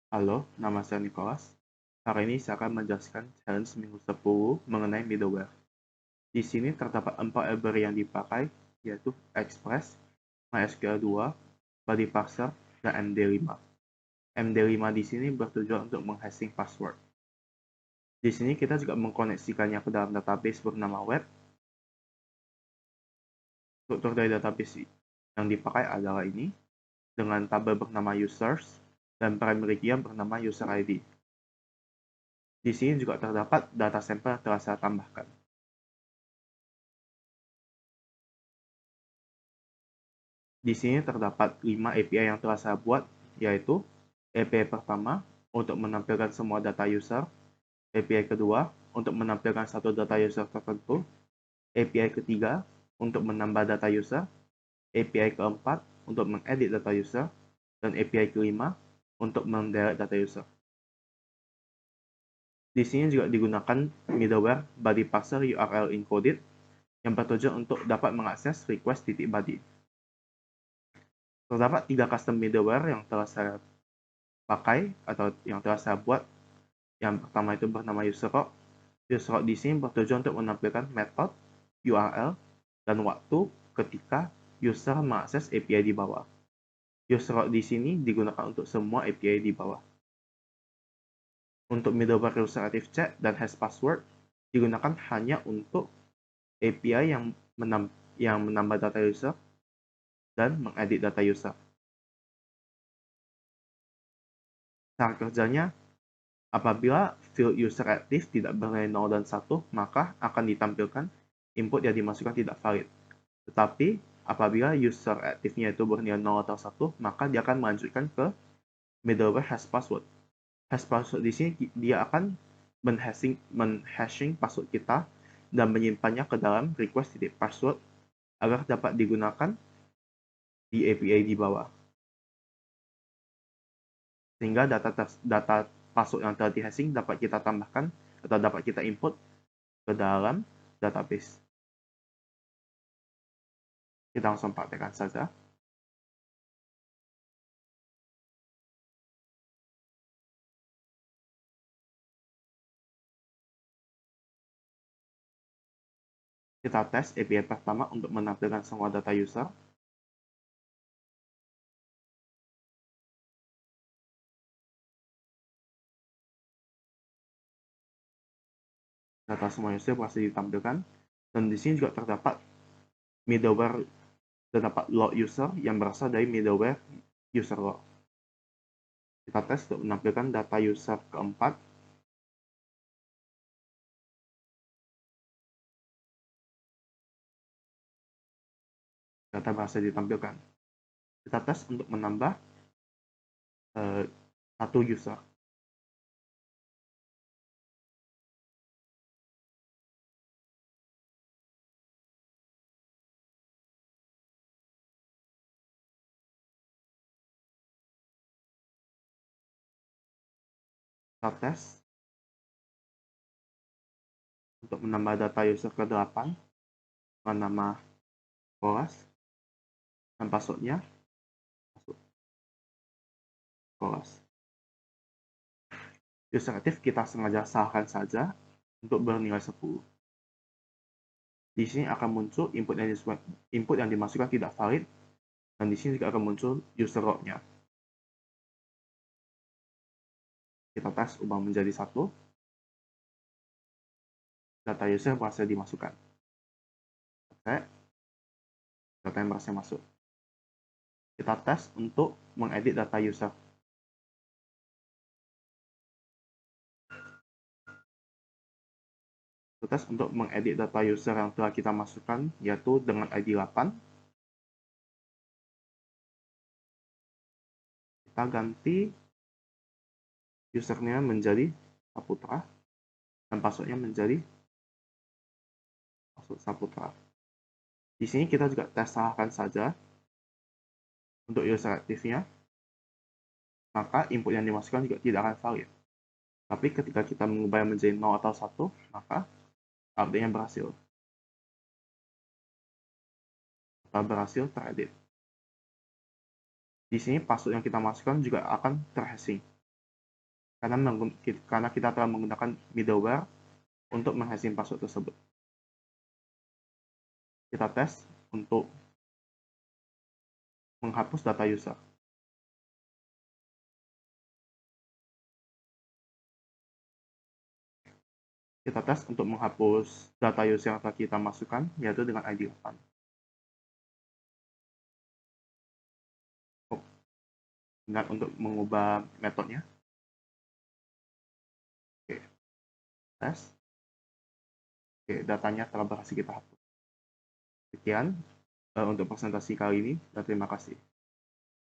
Halo, nama saya Nicholas. Hari ini saya akan menjelaskan challenge minggu 10 mengenai middleware. Di sini terdapat 4 library yang dipakai, yaitu Express, MySQL 2, Body Parser, dan MD5. MD5 di sini bertujuan untuk menghashing password. Di sini kita juga mengkoneksikannya ke dalam database bernama web. Struktur dari database yang dipakai adalah ini, dengan tabel bernama users, dan primary key yang bernama user ID. Di sini juga terdapat data sampel yang telah saya tambahkan. Di sini terdapat 5 API yang telah saya buat, yaitu API pertama untuk menampilkan semua data user, API kedua untuk menampilkan satu data user tertentu, API ketiga untuk menambah data user, API keempat untuk mengedit data user, dan API kelima untuk mendelete data user. Di sini juga digunakan middleware body parser URL encoded yang bertujuan untuk dapat mengakses request .body. Terdapat 3 custom middleware yang telah saya pakai atau yang telah saya buat. Yang pertama itu bernama userrock. Userrock di sini bertujuan untuk menampilkan method, URL, dan waktu ketika user mengakses API di bawah. Userrock di sini digunakan untuk semua API di bawah. Untuk middleware user active check dan hash password digunakan hanya untuk API yang menambah data user dan mengedit data user. Cara kerjanya, apabila field user active tidak bernilai 0 dan 1, maka akan ditampilkan input yang dimasukkan tidak valid. Tetapi, apabila user active-nya itu bernilai 0 atau 1, maka dia akan melanjutkan ke middleware hash password. Hash password di sini dia akan menhashing password kita dan menyimpannya ke dalam request.password agar dapat digunakan di API di bawah. Sehingga data password yang telah di-hashing dapat kita tambahkan atau dapat kita input ke dalam database. Kita langsung praktekkan saja. Kita tes API pertama untuk menampilkan semua data user. Data semua user pasti ditampilkan. Dan di sini juga terdapat middleware, terdapat log user yang berasal dari middleware user log. Kita tes untuk menampilkan data user keempat. Data berhasil ditampilkan. Kita tes untuk menambah satu user. Kita tes untuk menambah data user ke-8 dengan nama Kolas dan passwordnya Kolas. User aktif kita sengaja salahkan saja untuk bernilai 10. Di sini akan muncul input yang dimasukkan tidak valid, dan di sini juga akan muncul user log-nya. Kita tes ubah menjadi 1. Data user berhasil dimasukkan. Oke, data yang berhasil masuk. Kita tes untuk mengedit data user. Kita tes untuk mengedit data user yang telah kita masukkan, yaitu dengan ID 8. Kita ganti usernya menjadi Saputra dan passwordnya menjadi password Saputra. Di sini kita juga tes salahkan saja untuk user aktifnya, maka input yang dimasukkan juga tidak akan valid. Tapi ketika kita mengubahnya menjadi 0 atau 1, maka update-nya berhasil. Atau berhasil teredit. Di sini password yang kita masukkan juga akan terhashing. karena kita telah menggunakan middleware untuk menghasilkan password tersebut. Kita tes untuk menghapus data user. Kita tes untuk menghapus data user yang telah kita masukkan, yaitu dengan ID 8. Ingat untuk mengubah metodenya. Oke. Tes. Oke, datanya telah berhasil kita hapus. Sekian untuk presentasi kali ini, dan terima kasih.